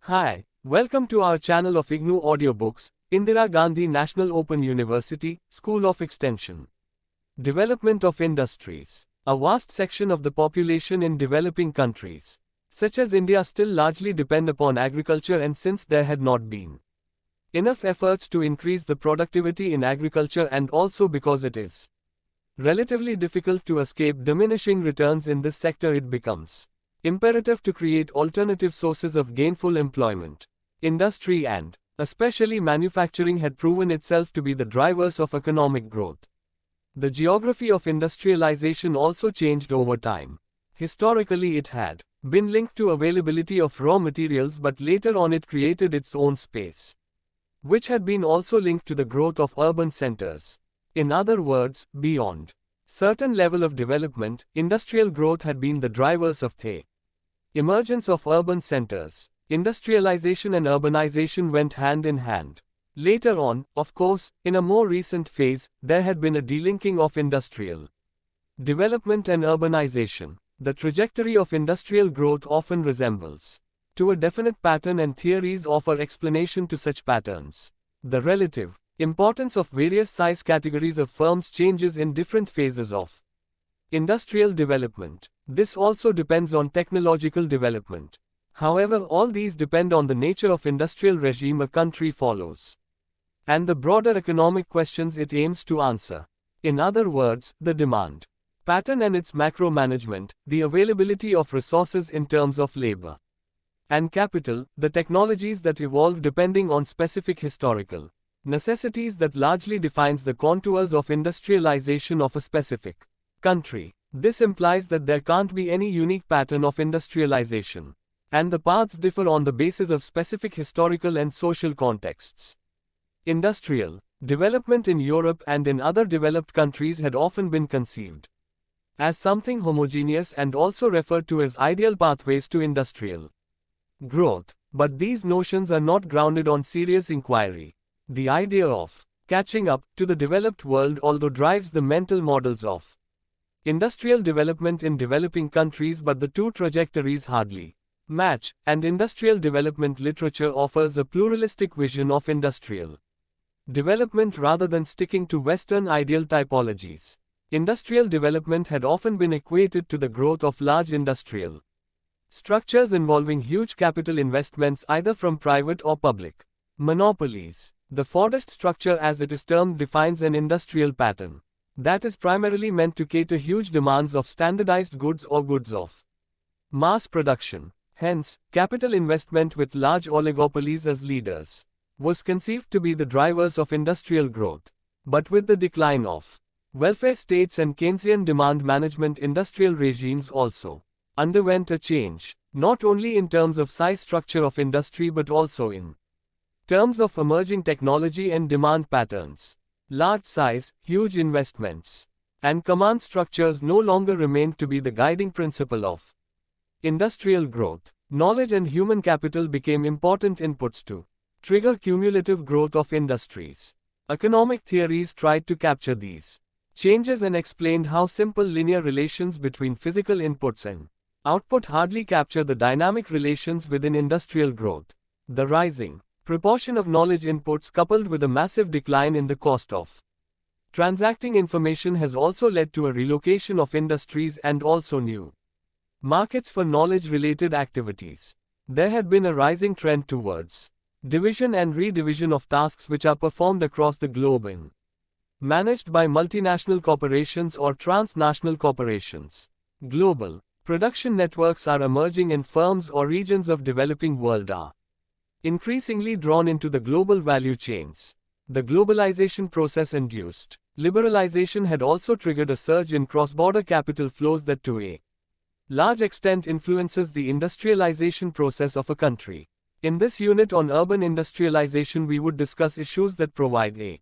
Hi, welcome to our channel of IGNOU audiobooks, Indira Gandhi National Open University, School of Extension. Development of industries. A vast section of the population in developing countries, such as India, still largely depend upon agriculture, and since there had not been enough efforts to increase the productivity in agriculture, and also because it is relatively difficult to escape diminishing returns in this sector, it becomes imperative to create alternative sources of gainful employment. Industry and, especially manufacturing, had proven itself to be the drivers of economic growth. The geography of industrialization also changed over time. Historically, it had been linked to availability of raw materials, but later on it created its own space, which had been also linked to the growth of urban centers. In other words, beyond certain level of development, industrial growth had been the drivers of the emergence of urban centers. Industrialization and urbanization went hand in hand. Later on, of course, in a more recent phase, there had been a delinking of industrial development and urbanization. The trajectory of industrial growth often resembles to a definite pattern, and theories offer explanation to such patterns. The relative importance of various size categories of firms changes in different phases of industrial development. This also depends on technological development. However, all these depend on the nature of industrial regime a country follows, and the broader economic questions it aims to answer. In other words, the demand pattern and its macro management, the availability of resources in terms of labor and capital, the technologies that evolve depending on specific historical necessities, that largely defines the contours of industrialization of a specific country. This implies that there can't be any unique pattern of industrialization, and the paths differ on the basis of specific historical and social contexts. Industrial development in Europe and in other developed countries had often been conceived as something homogeneous and also referred to as ideal pathways to industrial growth. But these notions are not grounded on serious inquiry. The idea of catching up to the developed world, although drives the mental models of industrial development in developing countries, but the two trajectories hardly match, and industrial development literature offers a pluralistic vision of industrial development rather than sticking to Western ideal typologies. Industrial development had often been equated to the growth of large industrial structures involving huge capital investments, either from private or public monopolies. The Fordist structure, as it is termed, defines an industrial pattern that is primarily meant to cater huge demands of standardized goods or goods of mass production. Hence, capital investment with large oligopolies as leaders was conceived to be the drivers of industrial growth. But with the decline of welfare states and Keynesian demand management, industrial regimes also underwent a change, not only in terms of size structure of industry but also in terms of emerging technology and demand patterns. Large size, huge investments, and command structures no longer remained to be the guiding principle of industrial growth. Knowledge and human capital became important inputs to trigger cumulative growth of industries. Economic theories tried to capture these changes and explained how simple linear relations between physical inputs and output hardly capture the dynamic relations within industrial growth. The rising proportion of knowledge inputs, coupled with a massive decline in the cost of transacting information, has also led to a relocation of industries and also new markets for knowledge-related activities. There had been a rising trend towards division and redivision of tasks which are performed across the globe and managed by multinational corporations or transnational corporations. Global production networks are emerging, and firms or regions of developing world are increasingly drawn into the global value chains. The globalization process induced liberalization had also triggered a surge in cross-border capital flows that to a large extent influences the industrialization process of a country. In this unit on urban industrialization, we would discuss issues that provide a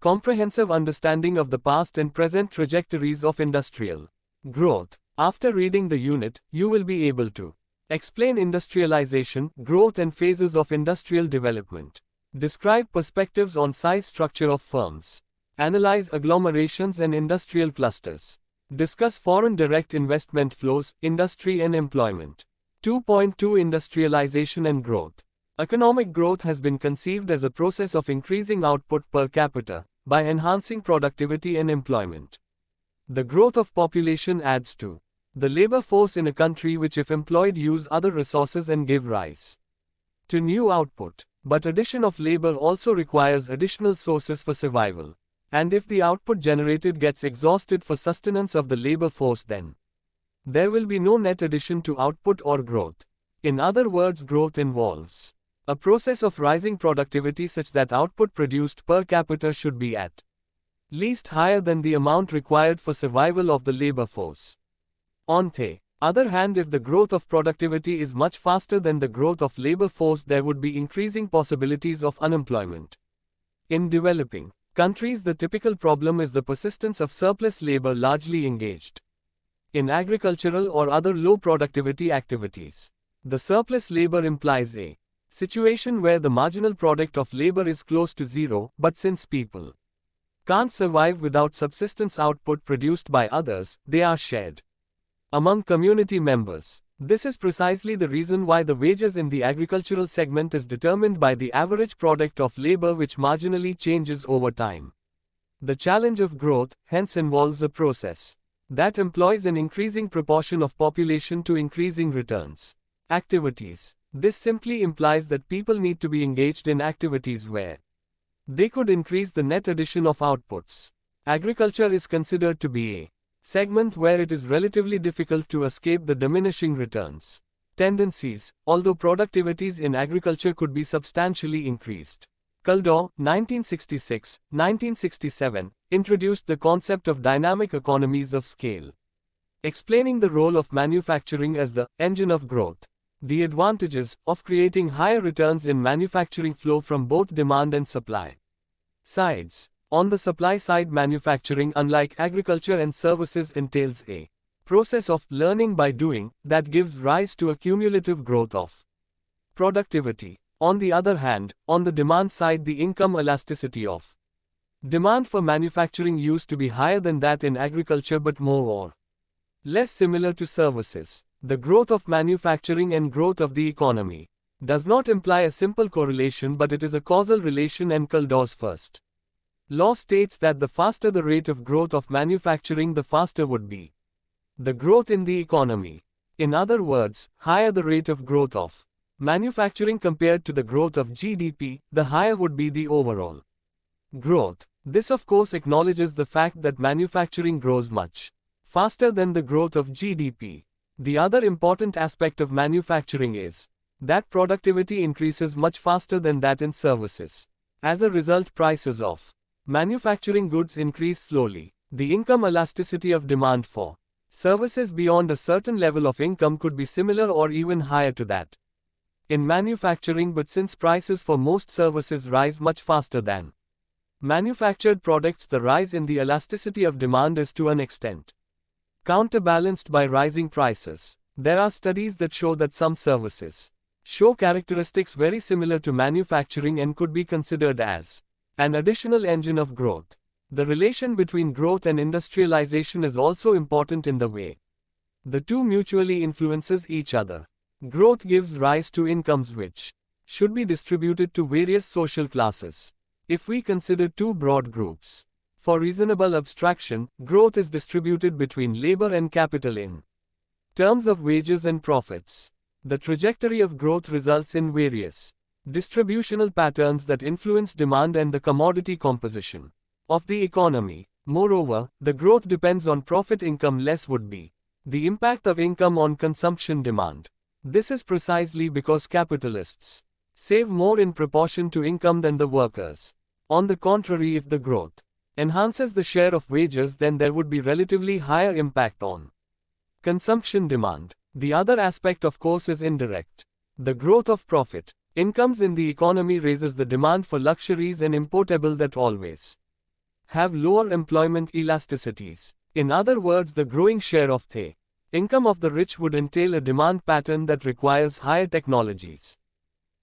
comprehensive understanding of the past and present trajectories of industrial growth. After reading the unit, you will be able to explain industrialization, growth and phases of industrial development, describe perspectives on size structure of firms, analyze agglomerations and industrial clusters, discuss foreign direct investment flows, industry and employment. 2.2 Industrialization and growth. Economic growth has been conceived as a process of increasing output per capita, by enhancing productivity and employment. The growth of population adds to the labor force in a country which if employed use other resources and give rise to new output. But addition of labor also requires additional sources for survival. And if the output generated gets exhausted for sustenance of the labor force, then there will be no net addition to output or growth. In other words, growth involves a process of rising productivity such that output produced per capita should be at least higher than the amount required for survival of the labor force. On the other hand, if the growth of productivity is much faster than the growth of labor force, there would be increasing possibilities of unemployment. In developing countries, the typical problem is the persistence of surplus labor largely engaged in agricultural or other low productivity activities. The surplus labor implies a situation where the marginal product of labor is close to zero, but since people can't survive without subsistence output produced by others, they are shared among community members. This is precisely the reason why the wages in the agricultural segment is determined by the average product of labor, which marginally changes over time. The challenge of growth, hence, involves a process that employs an increasing proportion of population to increasing returns activities. This simply implies that people need to be engaged in activities where they could increase the net addition of outputs. Agriculture is considered to be a segment where it is relatively difficult to escape the diminishing returns tendencies, although productivities in agriculture could be substantially increased. Kaldor, 1966-1967, introduced the concept of dynamic economies of scale, explaining the role of manufacturing as the engine of growth. The advantages of creating higher returns in manufacturing flow from both demand and supply sides. On the supply side, manufacturing, unlike agriculture and services, entails a process of learning by doing that gives rise to a cumulative growth of productivity. On the other hand, on the demand side, the income elasticity of demand for manufacturing used to be higher than that in agriculture, but more or less similar to services. The growth of manufacturing and growth of the economy does not imply a simple correlation, but it is a causal relation, and Kaldor's first law states that the faster the rate of growth of manufacturing, the faster would be the growth in the economy. In other words, higher the rate of growth of manufacturing compared to the growth of GDP, the higher would be the overall growth. This of course acknowledges the fact that manufacturing grows much faster than the growth of GDP. The other important aspect of manufacturing is that productivity increases much faster than that in services. As a result, prices of manufacturing goods increase slowly. The income elasticity of demand for services beyond a certain level of income could be similar or even higher to that in manufacturing, but since prices for most services rise much faster than manufactured products, the rise in the elasticity of demand is to an extent counterbalanced by rising prices. There are studies that show that some services show characteristics very similar to manufacturing and could be considered as an additional engine of growth. The relation between growth and industrialization is also important in the way the two mutually influences each other. Growth gives rise to incomes which should be distributed to various social classes. If we consider two broad groups, for reasonable abstraction, growth is distributed between labor and capital in terms of wages and profits. The trajectory of growth results in various distributional patterns that influence demand and the commodity composition of the economy. Moreover, the growth depends on profit. Income less would be the impact of income on consumption demand. This is precisely because capitalists save more in proportion to income than the workers. On the contrary, if the growth enhances the share of wages, then there would be relatively higher impact on consumption demand. The other aspect, of course, is indirect. The growth of profit incomes in the economy raises the demand for luxuries and importable that always have lower employment elasticities. In other words, the growing share of the income of the rich would entail a demand pattern that requires higher technologies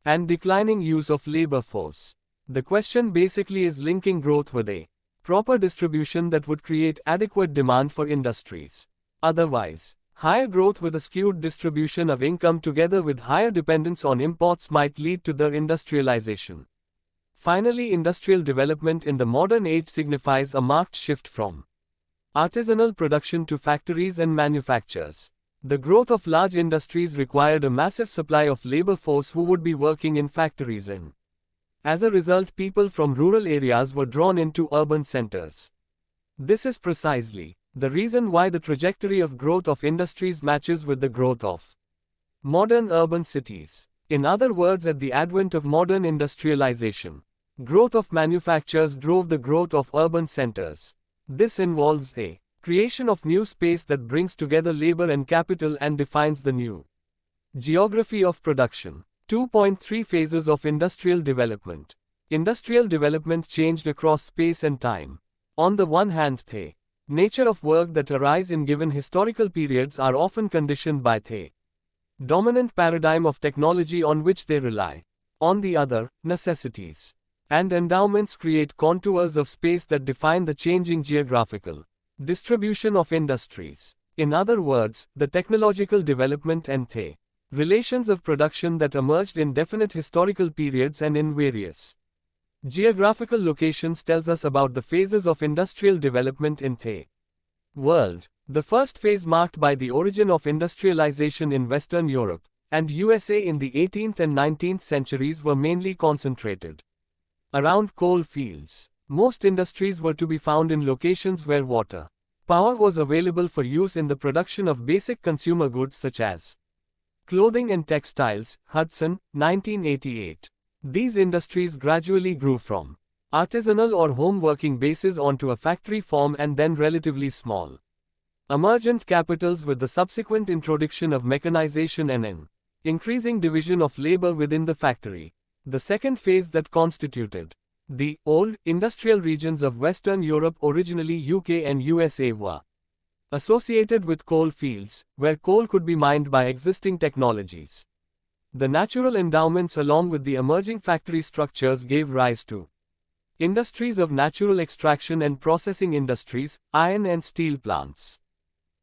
and declining use of labor force. The question basically is linking growth with a proper distribution that would create adequate demand for industries. Otherwise, Higher growth with a skewed distribution of income together with higher dependence on imports might lead to their industrialization. Finally, industrial development in the modern age signifies a marked shift from artisanal production to factories and manufactures. The growth of large industries required a massive supply of labor force who would be working in factories and, as a result, people from rural areas were drawn into urban centers. This is precisely the reason why the trajectory of growth of industries matches with the growth of modern urban cities. In other words, at the advent of modern industrialization, growth of manufactures drove the growth of urban centers. This involves a creation of new space that brings together labor and capital and defines the new geography of production. 2.3 Phases of industrial development. Industrial development changed across space and time. On the one hand, the nature of work that arise in given historical periods are often conditioned by the dominant paradigm of technology on which they rely. On the other, necessities and endowments create contours of space that define the changing geographical distribution of industries. In other words, the technological development and the relations of production that emerged in definite historical periods and in various geographical locations tells us about the phases of industrial development in the world. The first phase, marked by the origin of industrialization in Western Europe and USA in the 18th and 19th centuries, were mainly concentrated around coal fields. Most industries were to be found in locations where water power was available for use in the production of basic consumer goods such as clothing and textiles. Hudson, 1988. These industries gradually grew from artisanal or home working bases onto a factory form and then relatively small emergent capitals with the subsequent introduction of mechanization and an increasing division of labor within the factory. The second phase, that constituted the old industrial regions of Western Europe, originally UK and USA, were associated with coal fields, where coal could be mined by existing technologies. The natural endowments along with the emerging factory structures gave rise to industries of natural extraction and processing industries, iron and steel plants,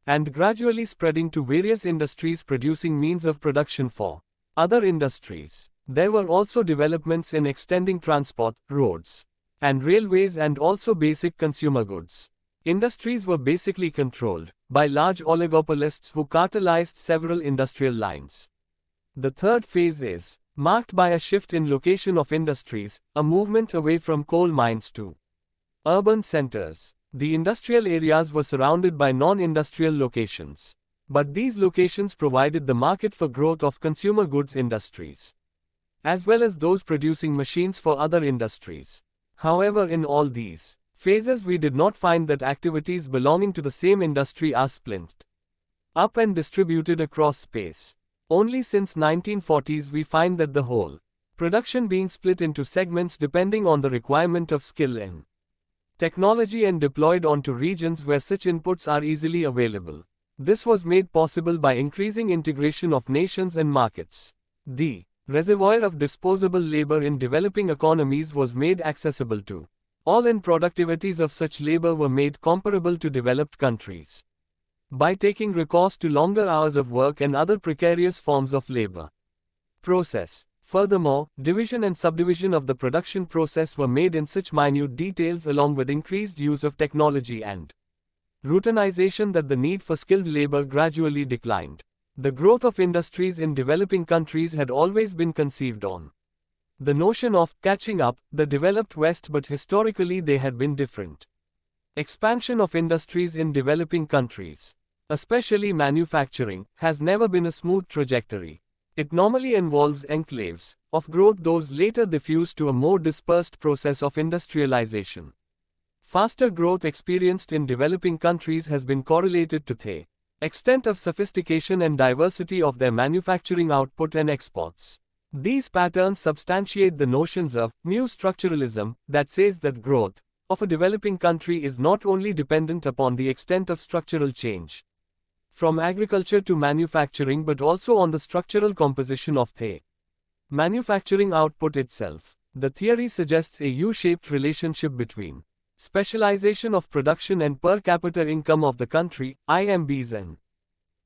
and gradually spreading to various industries producing means of production for other industries. There were also developments in extending transport, roads, and railways, and also basic consumer goods. Industries were basically controlled by large oligopolists who cartelized several industrial lines. The third phase is marked by a shift in location of industries, a movement away from coal mines to urban centers. The industrial areas were surrounded by non-industrial locations, but these locations provided the market for growth of consumer goods industries, as well as those producing machines for other industries. However, in all these phases we did not find that activities belonging to the same industry are split up and distributed across space. Only since 1940s we find that the whole production being split into segments depending on the requirement of skill and technology and deployed onto regions where such inputs are easily available. This was made possible by increasing integration of nations and markets. The reservoir of disposable labor in developing economies was made accessible to all, and productivities of such labor were made comparable to developed countries by taking recourse to longer hours of work and other precarious forms of labor process. Furthermore, division and subdivision of the production process were made in such minute details along with increased use of technology and routinization that the need for skilled labor gradually declined. The growth of industries in developing countries had always been conceived on the notion of catching up the developed West, but historically they had been different. Expansion of industries in developing countries, especially manufacturing, has never been a smooth trajectory. It normally involves enclaves of growth, those later diffuse to a more dispersed process of industrialization. Faster growth experienced in developing countries has been correlated to the extent of sophistication and diversity of their manufacturing output and exports. These patterns substantiate the notions of new structuralism that says that growth of a developing country is not only dependent upon the extent of structural change from agriculture to manufacturing, but also on the structural composition of the manufacturing output itself. The theory suggests a U-shaped relationship between specialization of production and per capita income of the country, IMBs, and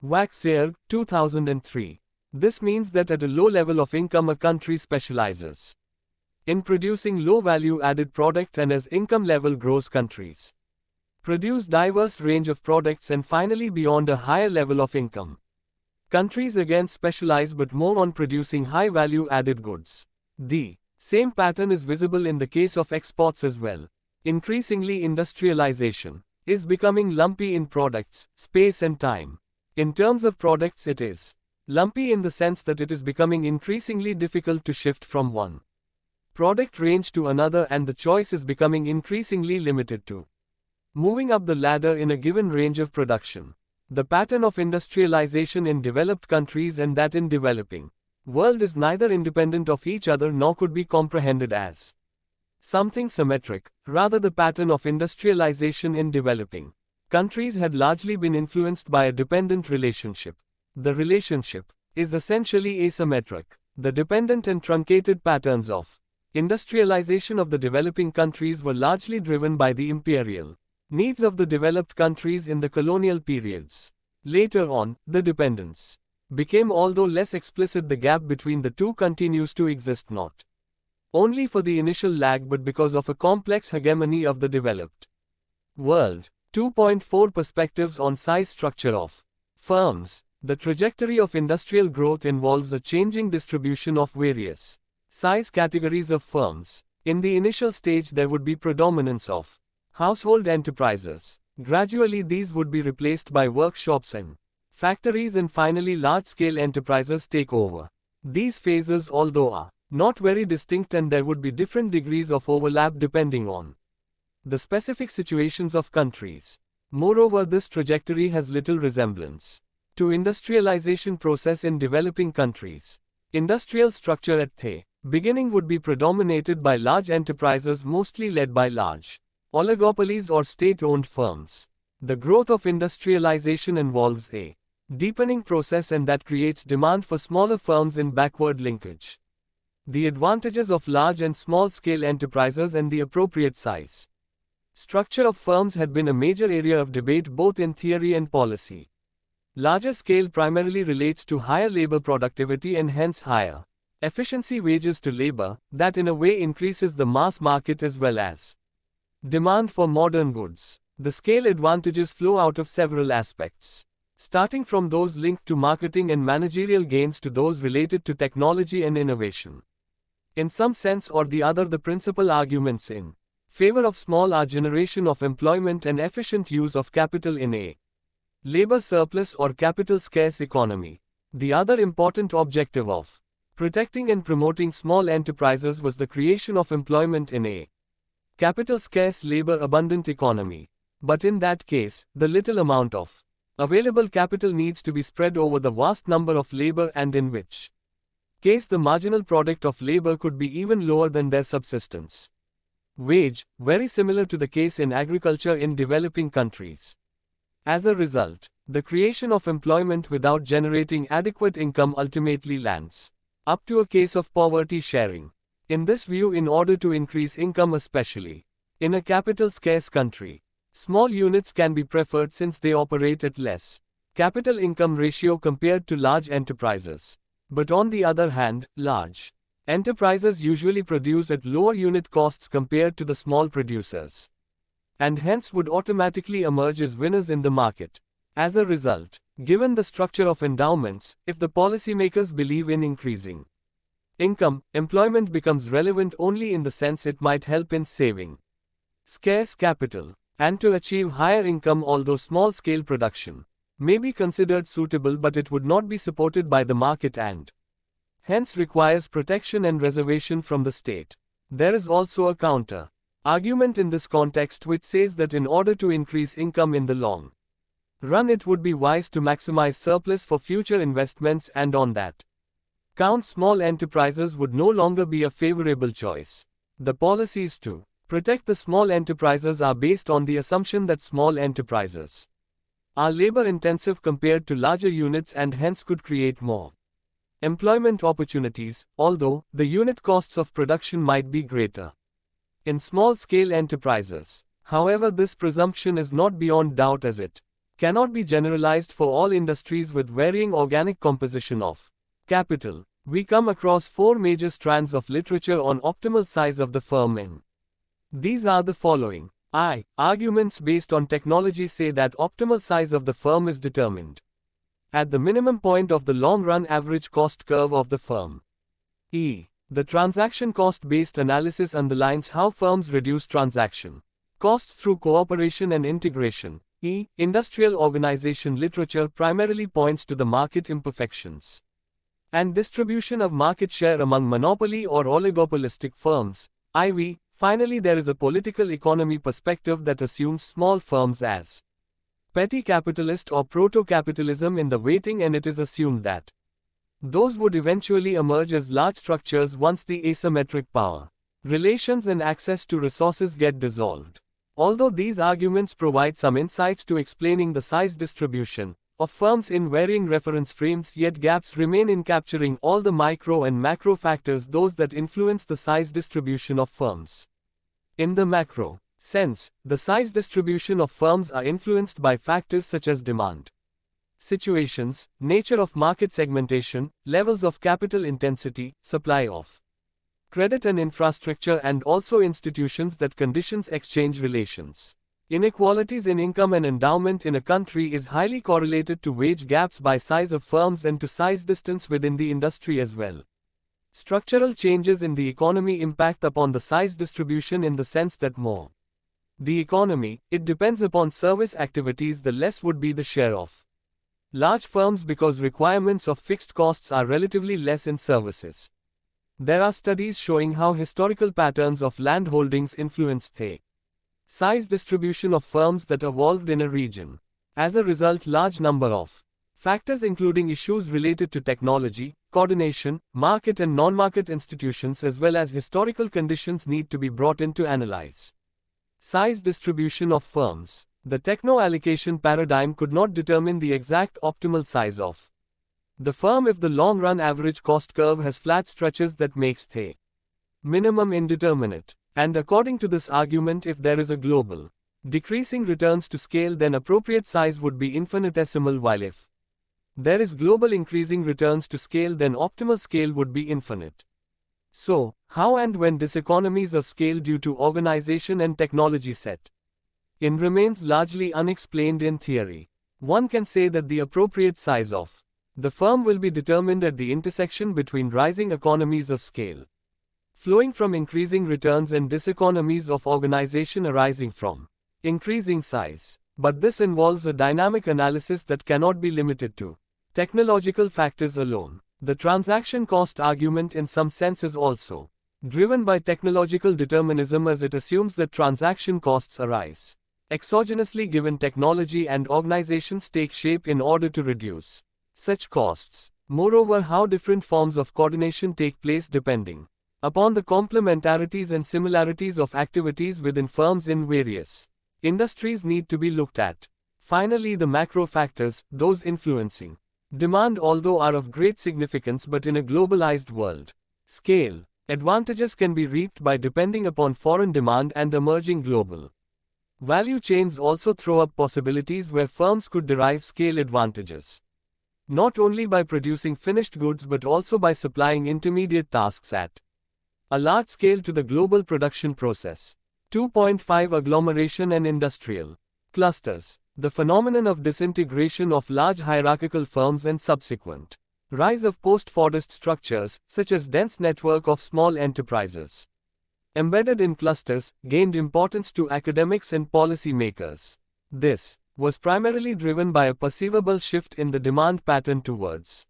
Waxeer, 2003. This means that at a low level of income a country specializes in producing low value added product, and as income level grows countries produce diverse range of products, and finally beyond a higher level of income countries again specialize but more on producing high value added goods. The same pattern is visible in the case of exports as well. Increasingly industrialization is becoming lumpy in products, space and time. In terms of products it is lumpy in the sense that it is becoming increasingly difficult to shift from one product range to another, and the choice is becoming increasingly limited to moving up the ladder in a given range of production. The pattern of industrialization in developed countries and that in developing world is neither independent of each other nor could be comprehended as something symmetric. Rather, the pattern of industrialization in developing countries had largely been influenced by a dependent relationship. The relationship is essentially asymmetric. The dependent and truncated patterns of industrialization of the developing countries were largely driven by the imperial needs of the developed countries in the colonial periods. Later on, the dependence became, although less explicit, the gap between the two continues to exist not only for the initial lag but because of a complex hegemony of the developed world. 2.4 Perspectives on size structure of firms. The trajectory of industrial growth involves a changing distribution of various size categories of firms. In the initial stage there would be predominance of household enterprises. Gradually these would be replaced by workshops and factories, and finally large-scale enterprises take over. These phases, although are not very distinct, and there would be different degrees of overlap depending on the specific situations of countries. Moreover, this trajectory has little resemblance to industrialization process in developing countries. Industrial structure at the beginning would be predominated by large enterprises mostly led by large oligopolies or state-owned firms. The growth of industrialization involves a deepening process, and that creates demand for smaller firms in backward linkage. The advantages of large and small-scale enterprises and the appropriate size structure of firms had been a major area of debate both in theory and policy. Larger scale primarily relates to higher labor productivity and hence higher efficiency wages to labor, that in a way increases the mass market as well as demand for modern goods. The scale advantages flow out of several aspects, starting from those linked to marketing and managerial gains to those related to technology and innovation. In some sense or the other, the principal arguments in favor of small are generation of employment and efficient use of capital in a labor surplus or capital scarce economy. The other important objective of protecting and promoting small enterprises was the creation of employment in a capital scarce labor abundant economy. But in that case, the little amount of available capital needs to be spread over the vast number of labor, and in which case the marginal product of labor could be even lower than their subsistence wage, very similar to the case in agriculture in developing countries. As a result, the creation of employment without generating adequate income ultimately lands up to a case of poverty sharing. In this view, in order to increase income, especially in a capital scarce country, small units can be preferred since they operate at less capital income ratio compared to large enterprises. But on the other hand, large enterprises usually produce at lower unit costs compared to the small producers, and hence would automatically emerge as winners in the market. As a result, given the structure of endowments, if the policymakers believe in increasing income, employment becomes relevant only in the sense it might help in saving scarce capital. And to achieve higher income, although small-scale production may be considered suitable, but it would not be supported by the market and hence requires protection and reservation from the state. There is also a counter argument in this context which says that in order to increase income in the long run, it would be wise to maximize surplus for future investments, and on that count small enterprises would no longer be a favorable choice. The policies to protect the small enterprises are based on the assumption that small enterprises are labor-intensive compared to larger units and hence could create more employment opportunities, although the unit costs of production might be greater in small-scale enterprises. However, this presumption is not beyond doubt, as it cannot be generalized for all industries with varying organic composition of capital. We come across four major strands of literature on optimal size of the firm in. These are the following. I. Arguments based on technology say that optimal size of the firm is determined at the minimum point of the long-run average cost curve of the firm. E. The transaction cost-based analysis underlines how firms reduce transaction costs through cooperation and integration. E. Industrial organization literature primarily points to the market imperfections and distribution of market share among monopoly or oligopolistic firms. IV. Finally, there is a political economy perspective that assumes small firms as petty capitalist or proto-capitalism in the waiting, and it is assumed that those would eventually emerge as large structures once the asymmetric power relations and access to resources get dissolved. Although these arguments provide some insights to explaining the size distribution of firms in varying reference frames, yet gaps remain in capturing all the micro and macro factors, those that influence the size distribution of firms. In the macro sense, the size distribution of firms are influenced by factors such as demand situations, nature of market segmentation, levels of capital intensity, supply of credit and infrastructure, and also institutions that conditions exchange relations. Inequalities in income and endowment in a country is highly correlated to wage gaps by size of firms and to size distance within the industry as well. Structural changes in the economy impact upon the size distribution in the sense that more the economy, it depends upon service activities, the less would be the share of large firms because requirements of fixed costs are relatively less in services. There are studies showing how historical patterns of land holdings influenced the size distribution of firms that evolved in a region. As a result, large number of factors including issues related to technology, coordination, market and non-market institutions as well as historical conditions need to be brought in to analyze size distribution of firms. The techno-allocation paradigm could not determine the exact optimal size of the firm if the long-run average cost curve has flat stretches that makes the minimum indeterminate. And according to this argument, if there is a global decreasing returns to scale, then appropriate size would be infinitesimal, while if there is global increasing returns to scale, then optimal scale would be infinite. So, how and when diseconomies of scale due to organization and technology set in remains largely unexplained in theory. One can say that the appropriate size of the firm will be determined at the intersection between rising economies of scale flowing from increasing returns and diseconomies of organization arising from increasing size. But this involves a dynamic analysis that cannot be limited to technological factors alone. The transaction cost argument in some sense is also driven by technological determinism, as it assumes that transaction costs arise exogenously given technology and organizations take shape in order to reduce such costs. Moreover, how different forms of coordination take place depending upon the complementarities and similarities of activities within firms in various industries need to be looked at. Finally, the macro factors, those influencing demand, although are of great significance, but in a globalized world, scale advantages can be reaped by depending upon foreign demand, and emerging global value chains also throw up possibilities where firms could derive scale advantages, not only by producing finished goods but also by supplying intermediate tasks at a large scale to the global production process. 2.5 Agglomeration and industrial clusters. The phenomenon of disintegration of large hierarchical firms and subsequent rise of post-Fordist structures, such as dense network of small enterprises embedded in clusters, gained importance to academics and policy makers. This was primarily driven by a perceivable shift in the demand pattern towards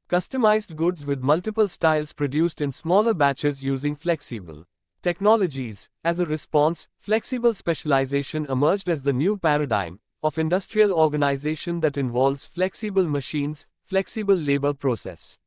customized goods with multiple styles produced in smaller batches using flexible technologies. As a response, flexible specialization emerged as the new paradigm of industrial organization that involves flexible machines, flexible labor process,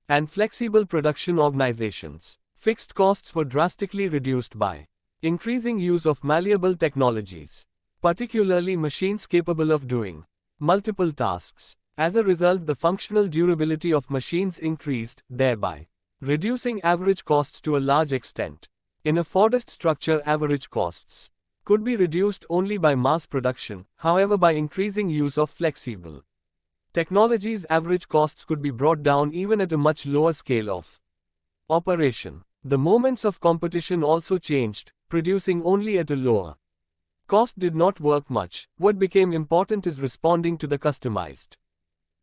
and flexible production organizations. Fixed costs were drastically reduced by increasing use of malleable technologies, particularly machines capable of doing multiple tasks. As a result, the functional durability of machines increased, thereby reducing average costs to a large extent. In a Fordist structure, average costs could be reduced only by mass production, however by increasing use of flexible technologies average costs could be brought down even at a much lower scale of operation. The moments of competition also changed, producing only at a lower cost did not work much. What became important is responding to the customized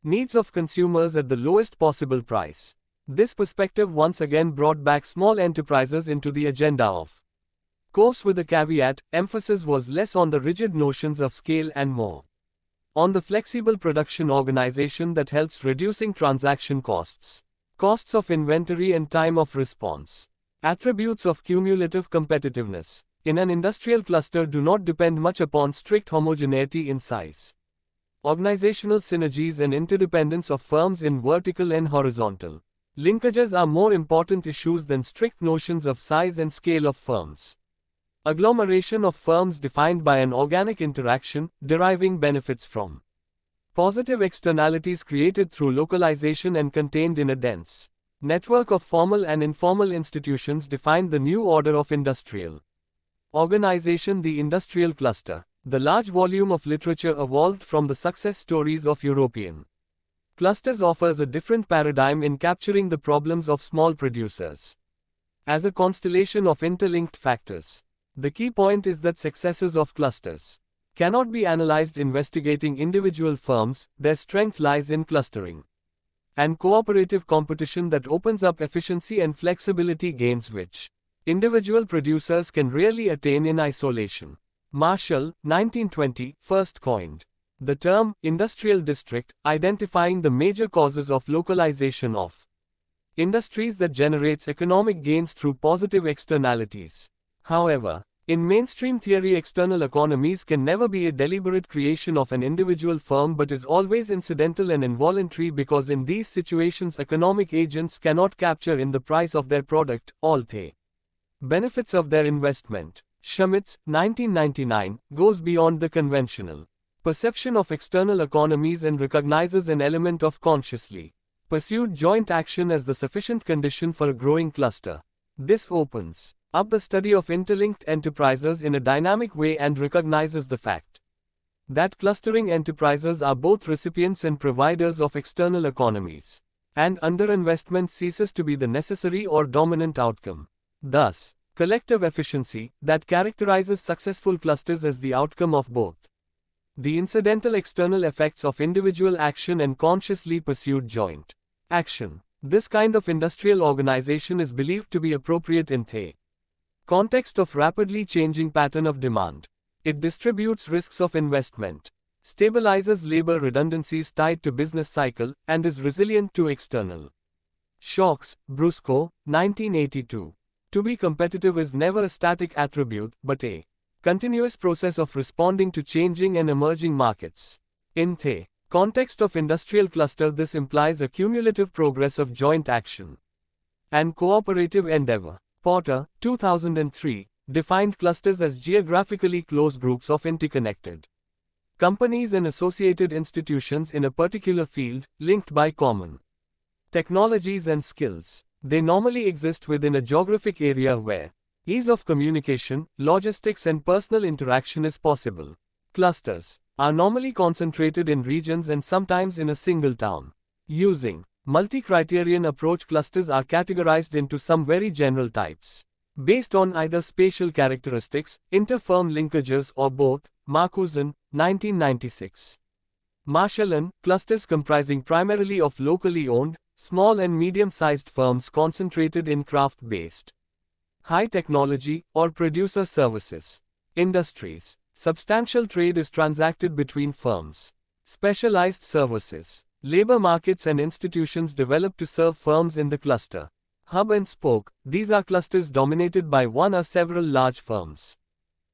needs of consumers at the lowest possible price. This perspective once again brought back small enterprises into the agenda of course with a caveat, emphasis was less on the rigid notions of scale and more on the flexible production organization that helps reducing transaction costs, costs of inventory and time of response. Attributes of cumulative competitiveness in an industrial cluster do not depend much upon strict homogeneity in size. Organizational synergies and interdependence of firms in vertical and horizontal linkages are more important issues than strict notions of size and scale of firms. Agglomeration of firms defined by an organic interaction, deriving benefits from positive externalities created through localization and contained in a dense network of formal and informal institutions defined the new order of industrial organization, the industrial cluster. The large volume of literature evolved from the success stories of European clusters offers a different paradigm in capturing the problems of small producers as a constellation of interlinked factors. The key point is that successes of clusters cannot be analyzed investigating individual firms, their strength lies in clustering and cooperative competition that opens up efficiency and flexibility gains which individual producers can rarely attain in isolation. Marshall, 1920, first coined the term industrial district, identifying the major causes of localization of industries that generates economic gains through positive externalities. However, in mainstream theory, external economies can never be a deliberate creation of an individual firm but is always incidental and involuntary because in these situations economic agents cannot capture in the price of their product all the benefits of their investment. Schmitz, 1999, goes beyond the conventional perception of external economies and recognizes an element of consciously pursued joint action as the sufficient condition for a growing cluster. This opens up the study of interlinked enterprises in a dynamic way and recognizes the fact that clustering enterprises are both recipients and providers of external economies, and underinvestment ceases to be the necessary or dominant outcome. Thus, collective efficiency that characterizes successful clusters as the outcome of both the incidental external effects of individual action and consciously pursued joint action. This kind of industrial organization is believed to be appropriate in the context of rapidly changing pattern of demand. It distributes risks of investment, stabilizes labor redundancies tied to business cycle, and is resilient to external shocks. Brusco, 1982. To be competitive is never a static attribute, but a continuous process of responding to changing and emerging markets. In the context of industrial cluster, this implies a cumulative progress of joint action and cooperative endeavor. Porter, 2003, defined clusters as geographically close groups of interconnected companies and associated institutions in a particular field, linked by common technologies and skills. They normally exist within a geographic area where ease of communication, logistics and personal interaction is possible. Clusters are normally concentrated in regions and sometimes in a single town. Using multi-criterion approach, clusters are categorized into some very general types, based on either spatial characteristics, inter-firm linkages or both. Marcuson, 1996. Marshallan, clusters comprising primarily of locally owned, small and medium-sized firms concentrated in craft-based, high technology, or producer services industries. Substantial trade is transacted between firms. Specialized services, labor markets and institutions develop to serve firms in the cluster. Hub and spoke, these are clusters dominated by one or several large firms,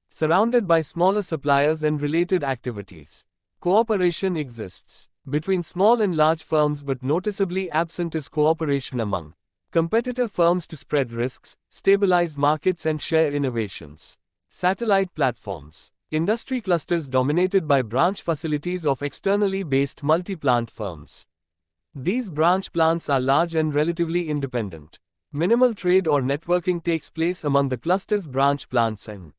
surrounded by smaller suppliers and related activities. Cooperation exists between small and large firms, but noticeably absent is cooperation among competitor firms to spread risks, stabilize markets and share innovations. Satellite platforms. Industry clusters dominated by branch facilities of externally based multi-plant firms. These branch plants are large and relatively independent. Minimal trade or networking takes place among the cluster's branch plants and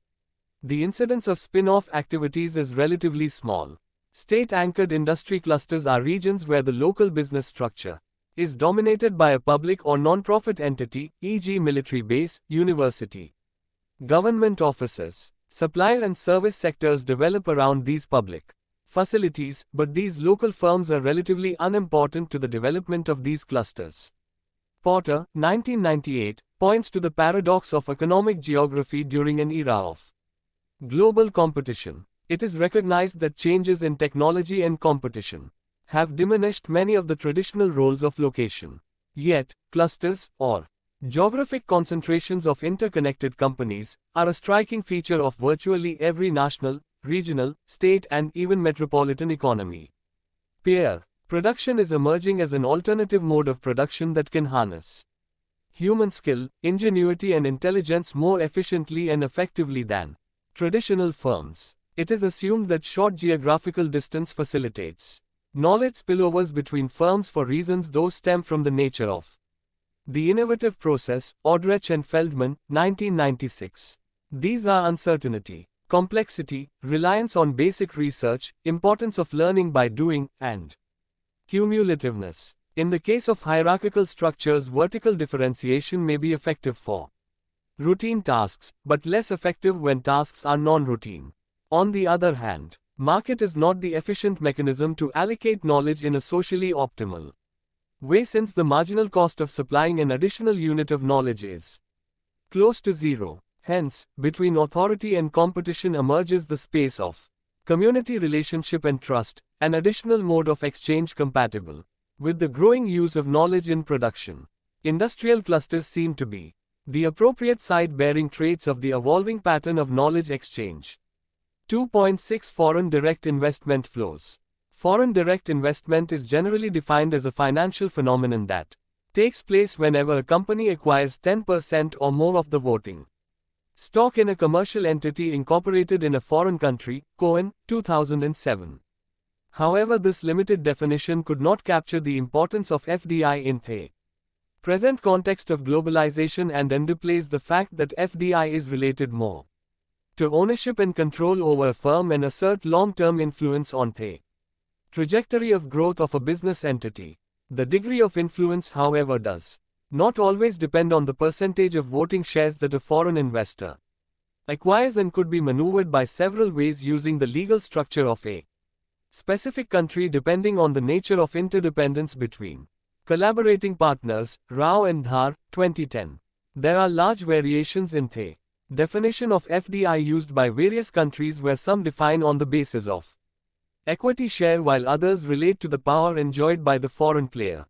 The incidence of spin-off activities is relatively small. State-anchored industry clusters are regions where the local business structure is dominated by a public or non-profit entity, e.g. military base, university. Government offices, supplier and service sectors develop around these public facilities, but these local firms are relatively unimportant to the development of these clusters. Porter, 1998, points to the paradox of economic geography during an era of global competition. It is recognized that changes in technology and competition have diminished many of the traditional roles of location. Yet, clusters, or geographic concentrations of interconnected companies, are a striking feature of virtually every national, regional, state and even metropolitan economy. Peer production is emerging as an alternative mode of production that can harness human skill, ingenuity and intelligence more efficiently and effectively than traditional firms. It is assumed that short geographical distance facilitates knowledge spillovers between firms for reasons those stem from the nature of the innovative process. Odrich and Feldman, 1996. These are uncertainty, complexity, reliance on basic research, importance of learning by doing, and cumulativeness. In the case of hierarchical structures, vertical differentiation may be effective for routine tasks, but less effective when tasks are non-routine. On the other hand, market is not the efficient mechanism to allocate knowledge in a socially optimal way, since the marginal cost of supplying an additional unit of knowledge is close to zero. Hence, between authority and competition emerges the space of community relationship and trust, an additional mode of exchange compatible with the growing use of knowledge in production. Industrial clusters seem to be the appropriate side-bearing traits of the evolving pattern of knowledge exchange. 2.6 Foreign direct investment flows. Foreign direct investment is generally defined as a financial phenomenon that takes place whenever a company acquires 10% or more of the voting stock in a commercial entity incorporated in a foreign country. Cohen, 2007. However, this limited definition could not capture the importance of FDI in the present context of globalization and underplays the fact that FDI is related more to ownership and control over a firm and assert long-term influence on the trajectory of growth of a business entity. The degree of influence, however, does not always depend on the percentage of voting shares that a foreign investor acquires and could be maneuvered by several ways using the legal structure of a specific country depending on the nature of interdependence between collaborating partners. Rao and Dhar, 2010. There are large variations in the definition of FDI used by various countries, where some define on the basis of equity share while others relate to the power enjoyed by the foreign player.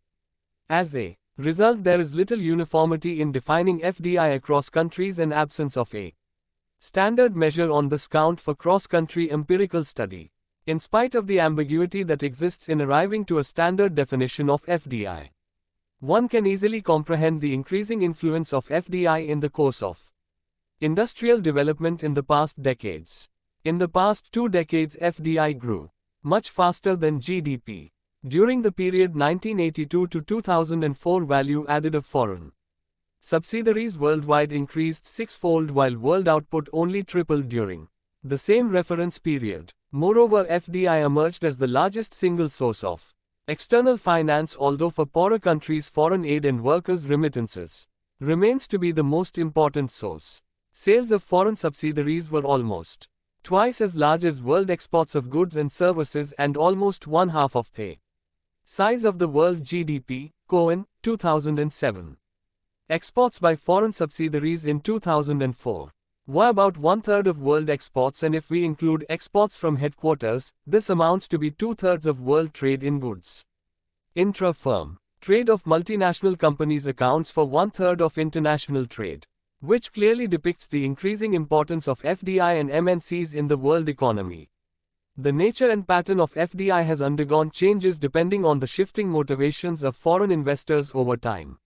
As a result, there is little uniformity in defining FDI across countries and absence of a standard measure on this count for cross-country empirical study. In spite of the ambiguity that exists in arriving to a standard definition of FDI, one can easily comprehend the increasing influence of FDI in the course of industrial development in the past decades. In the past 2 decades, FDI grew much faster than GDP. During the period 1982 to 2004, value added of foreign subsidiaries worldwide increased 6-fold while world output only tripled during the same reference period. Moreover, FDI emerged as the largest single source of external finance, although for poorer countries foreign aid and workers' remittances remains to be the most important source. Sales of foreign subsidiaries were almost twice as large as world exports of goods and services and almost 1/2 of the size of the world GDP. Cohen, 2007. Exports by foreign subsidiaries in 2004 were about 1/3 of world exports, and if we include exports from headquarters, this amounts to be 2/3 of world trade in goods. Intra-firm trade of multinational companies accounts for 1/3 of international trade, which clearly depicts the increasing importance of FDI and MNCs in the world economy. The nature and pattern of FDI has undergone changes depending on the shifting motivations of foreign investors over time.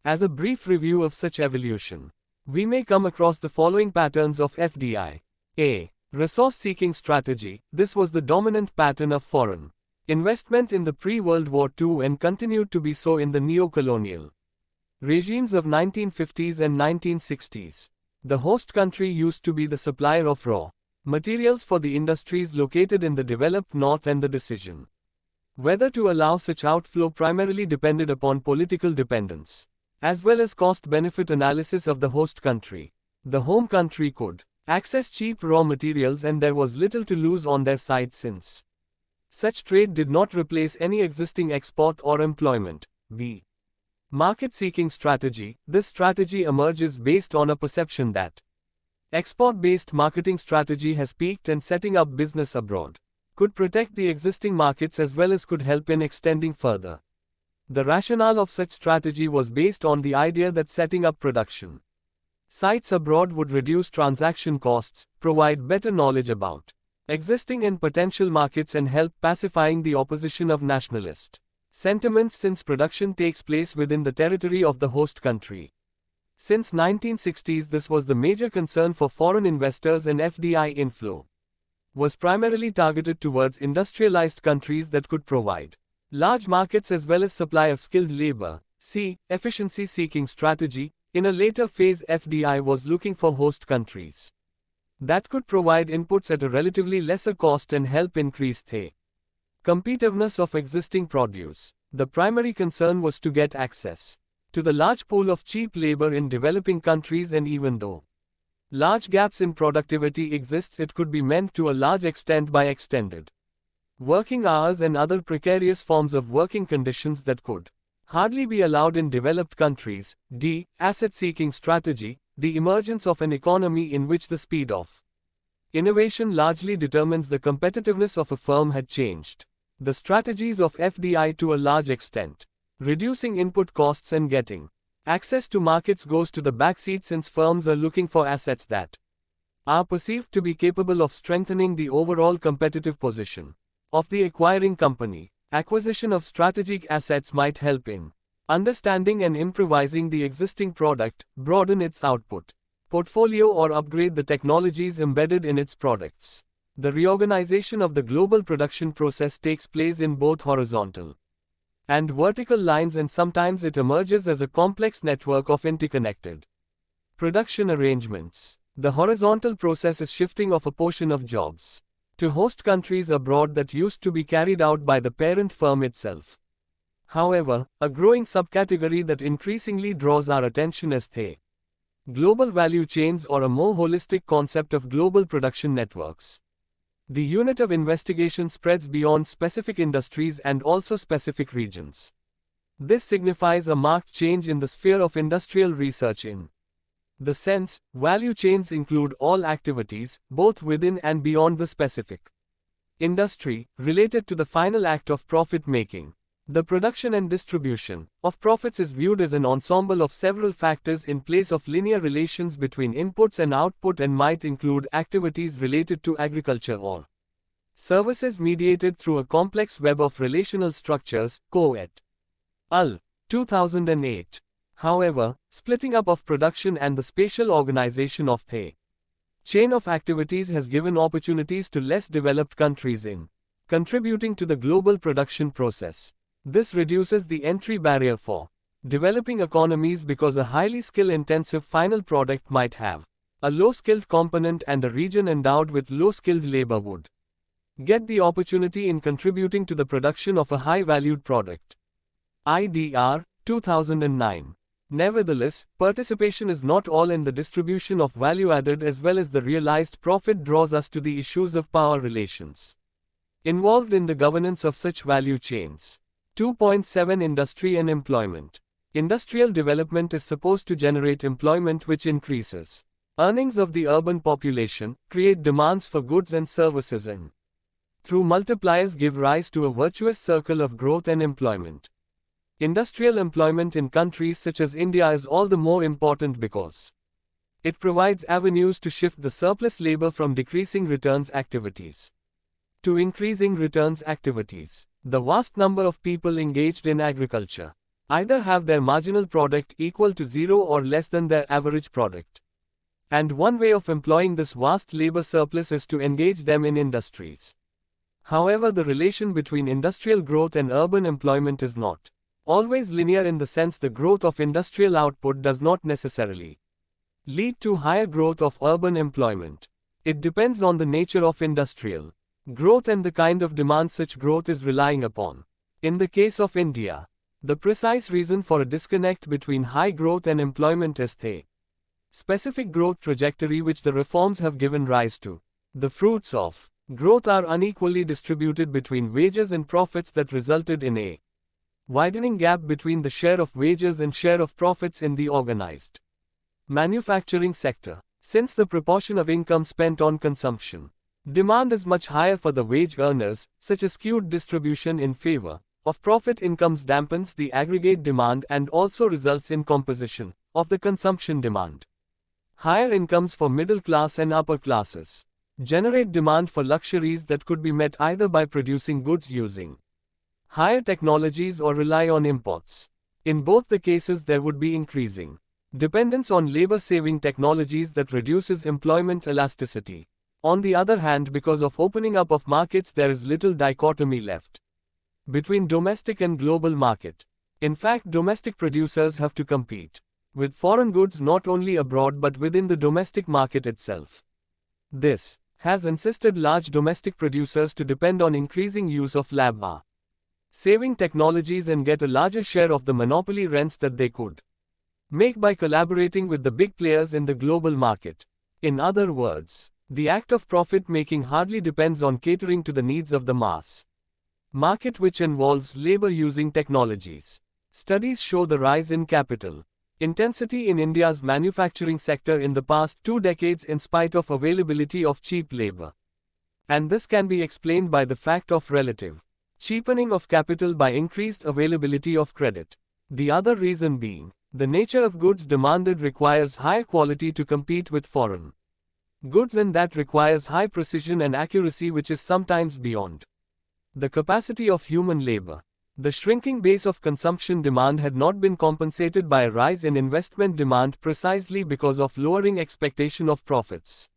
As a brief review of such evolution, we may come across the following patterns of FDI. A. Resource-seeking strategy. This was the dominant pattern of foreign investment in the pre-World War II and continued to be so in the neo-colonial regimes of 1950s and 1960s. The host country used to be the supplier of raw materials for the industries located in the developed north, and the decision whether to allow such outflow primarily depended upon political dependence, as well as cost-benefit analysis of the host country. The home country could access cheap raw materials, and there was little to lose on their side, since such trade did not replace any existing export or employment. B. Market-seeking strategy. This strategy emerges based on a perception that export-based marketing strategy has peaked, and setting up business abroad could protect the existing markets as well as could help in extending further. The rationale of such strategy was based on the idea that setting up production sites abroad would reduce transaction costs, provide better knowledge about existing and potential markets, and help pacifying the opposition of nationalist sentiments, since production takes place within the territory of the host country. Since 1960s, this was the major concern for foreign investors, and FDI inflow was primarily targeted towards industrialized countries that could provide large markets as well as supply of skilled labor. C. Efficiency-seeking strategy. In a later phase, FDI was looking for host countries that could provide inputs at a relatively lesser cost and help increase the competitiveness of existing produce. The primary concern was to get access to the large pool of cheap labor in developing countries, and even though large gaps in productivity exist, it could be met to a large extent by extended working hours and other precarious forms of working conditions that could hardly be allowed in developed countries. D. Asset-seeking strategy. The emergence of an economy in which the speed of innovation largely determines the competitiveness of a firm had changed the strategies of FDI to a large extent. Reducing input costs and getting access to markets goes to the backseat, since firms are looking for assets that are perceived to be capable of strengthening the overall competitive position of the acquiring company. Acquisition of strategic assets might help in understanding and improvising the existing product, broaden its output portfolio, or upgrade the technologies embedded in its products. The reorganization of the global production process takes place in both horizontal and vertical lines, and sometimes it emerges as a complex network of interconnected production arrangements. The horizontal process is shifting of a portion of jobs to host countries abroad that used to be carried out by the parent firm itself. However, a growing subcategory that increasingly draws our attention is the global value chains, or a more holistic concept of global production networks. The unit of investigation spreads beyond specific industries and also specific regions. This signifies a marked change in the sphere of industrial research in the sense, value chains include all activities, both within and beyond the specific industry, related to the final act of profit-making. The production and distribution of profits is viewed as an ensemble of several factors in place of linear relations between inputs and output, and might include activities related to agriculture or services mediated through a complex web of relational structures. Co. et al. 2008. However, splitting up of production and the spatial organization of the chain of activities has given opportunities to less developed countries in contributing to the global production process. This reduces the entry barrier for developing economies, because a highly skill-intensive final product might have a low-skilled component, and a region endowed with low-skilled labor would get the opportunity in contributing to the production of a high-valued product. IDR, 2009. Nevertheless, participation is not all in the distribution of value added, as well as the realized profit draws us to the issues of power relations involved in the governance of such value chains. 2.7 Industry and employment. Industrial development is supposed to generate employment, which increases earnings of the urban population, create demands for goods and services, and through multipliers give rise to a virtuous circle of growth and employment. Industrial employment in countries such as India is all the more important because it provides avenues to shift the surplus labor from decreasing returns activities to increasing returns activities. The vast number of people engaged in agriculture either have their marginal product equal to zero or less than their average product. And one way of employing this vast labor surplus is to engage them in industries. However, the relation between industrial growth and urban employment is not always linear, in the sense the growth of industrial output does not necessarily lead to higher growth of urban employment. It depends on the nature of industrial growth and the kind of demand such growth is relying upon. In the case of India, the precise reason for a disconnect between high growth and employment is the specific growth trajectory which the reforms have given rise to. The fruits of growth are unequally distributed between wages and profits that resulted in a widening gap between the share of wages and share of profits in the organized manufacturing sector. Since the proportion of income spent on consumption demand is much higher for the wage earners, such a skewed distribution in favor of profit incomes dampens the aggregate demand and also results in composition of the consumption demand. Higher incomes for middle class and upper classes generate demand for luxuries that could be met either by producing goods using higher technologies or rely on imports. In both the cases there would be increasing dependence on labor-saving technologies that reduces employment elasticity. On the other hand, because of opening up of markets there is little dichotomy left between domestic and global market. In fact, domestic producers have to compete with foreign goods not only abroad but within the domestic market itself. This has insisted large domestic producers to depend on increasing use of labor-saving technologies and get a larger share of the monopoly rents that they could make by collaborating with the big players in the global market. In other words, the act of profit-making hardly depends on catering to the needs of the mass market which involves labor-using technologies. Studies show the rise in capital intensity in India's manufacturing sector in the past 2 decades in spite of availability of cheap labor. And this can be explained by the fact of relative cheapening of capital by increased availability of credit. The other reason being, the nature of goods demanded requires higher quality to compete with foreign goods, and that requires high precision and accuracy which is sometimes beyond the capacity of human labor. The shrinking base of consumption demand had not been compensated by a rise in investment demand precisely because of lowering expectation of profits.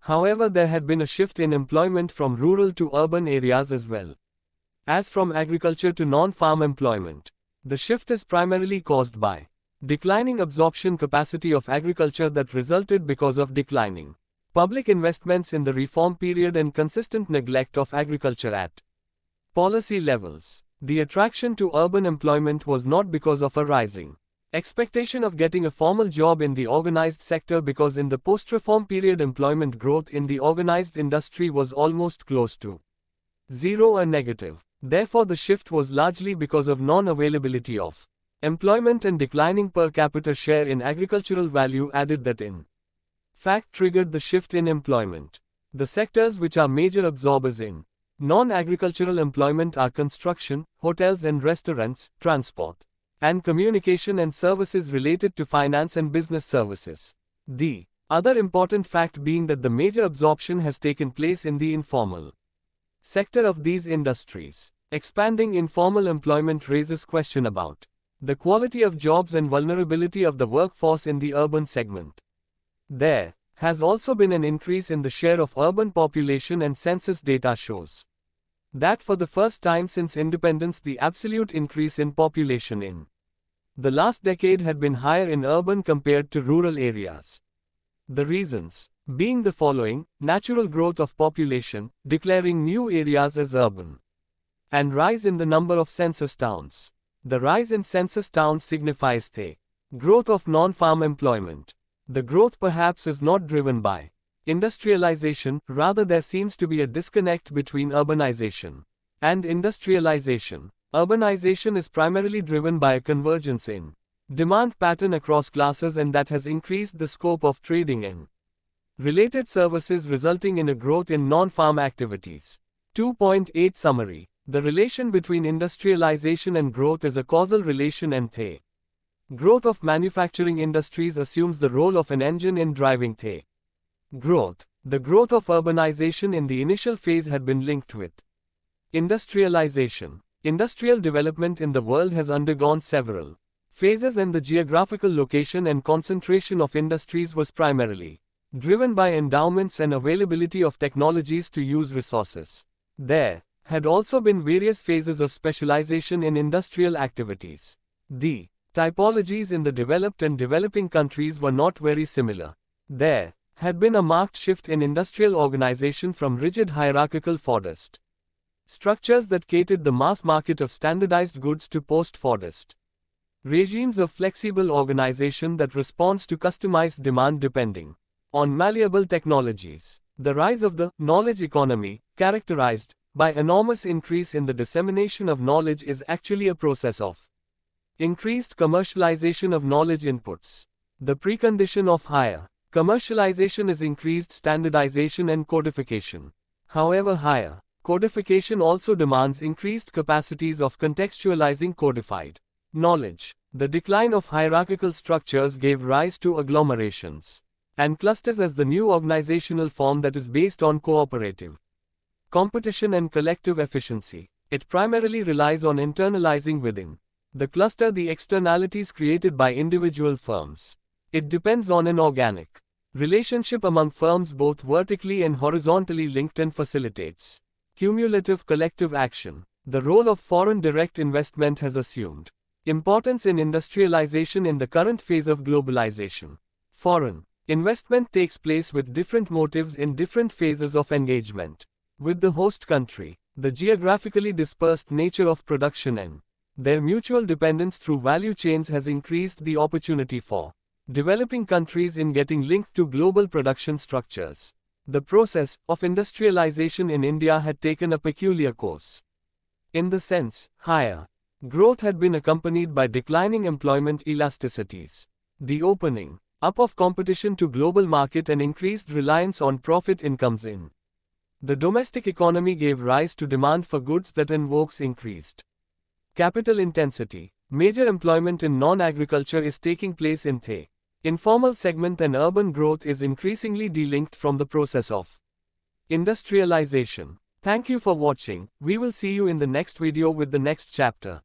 However, there had been a shift in employment from rural to urban areas as well as from agriculture to non-farm employment. The shift is primarily caused by declining absorption capacity of agriculture that resulted because of declining public investments in the reform period and consistent neglect of agriculture at policy levels. The attraction to urban employment was not because of a rising expectation of getting a formal job in the organized sector, because in the post-reform period employment growth in the organized industry was almost close to zero or negative. Therefore, the shift was largely because of non-availability of employment and declining per capita share in agricultural value added that in fact triggered the shift in employment. The sectors which are major absorbers in non-agricultural employment are construction, hotels and restaurants, transport, and communication and services related to finance and business services. The other important fact being that the major absorption has taken place in the informal sector of these industries. Expanding informal employment raises question about the quality of jobs and vulnerability of the workforce in the urban segment. There has also been an increase in the share of urban population, and census data shows that for the first time since independence the absolute increase in population in the last decade had been higher in urban compared to rural areas. The reasons being the following: natural growth of population, declaring new areas as urban, and rise in the number of census towns. The rise in census towns signifies the growth of non-farm employment. The growth perhaps is not driven by industrialization, rather there seems to be a disconnect between urbanization and industrialization. Urbanization is primarily driven by a convergence in demand pattern across classes, and that has increased the scope of trading in related services, resulting in a growth in non-farm activities. 2.8 Summary. The relation between industrialization and growth is a causal relation, and the growth of manufacturing industries assumes the role of an engine in driving the growth. The growth of urbanization in the initial phase had been linked with industrialization. Industrial development in the world has undergone several phases, and the geographical location and concentration of industries was primarily driven by endowments and availability of technologies to use resources. There had also been various phases of specialization in industrial activities. The typologies in the developed and developing countries were not very similar. There had been a marked shift in industrial organization from rigid hierarchical Fordist structures that catered the mass market of standardized goods to post-Fordist regimes of flexible organization that responds to customized demand depending on malleable technologies. The rise of the knowledge economy, characterized by enormous increase in the dissemination of knowledge, is actually a process of increased commercialization of knowledge inputs. The precondition of higher commercialization is increased standardization and codification. However, higher codification also demands increased capacities of contextualizing codified knowledge. The decline of hierarchical structures gave rise to agglomerations and clusters as the new organizational form that is based on cooperative competition and collective efficiency. It primarily relies on internalizing within the cluster the externalities created by individual firms. It depends on an organic relationship among firms, both vertically and horizontally linked, and facilitates cumulative collective action. The role of foreign direct investment has assumed importance in industrialization in the current phase of globalization. Foreign investment takes place with different motives in different phases of engagement with the host country. The geographically dispersed nature of production and their mutual dependence through value chains has increased the opportunity for developing countries in getting linked to global production structures. The process of industrialization in India had taken a peculiar course. In the sense, higher growth had been accompanied by declining employment elasticities. The opening up of competition to global market and increased reliance on profit incomes in the domestic economy gave rise to demand for goods that invokes increased capital intensity. Major employment in non-agriculture is taking place in the informal segment, and urban growth is increasingly delinked from the process of industrialization. Thank you for watching. We will see you in the next video with the next chapter.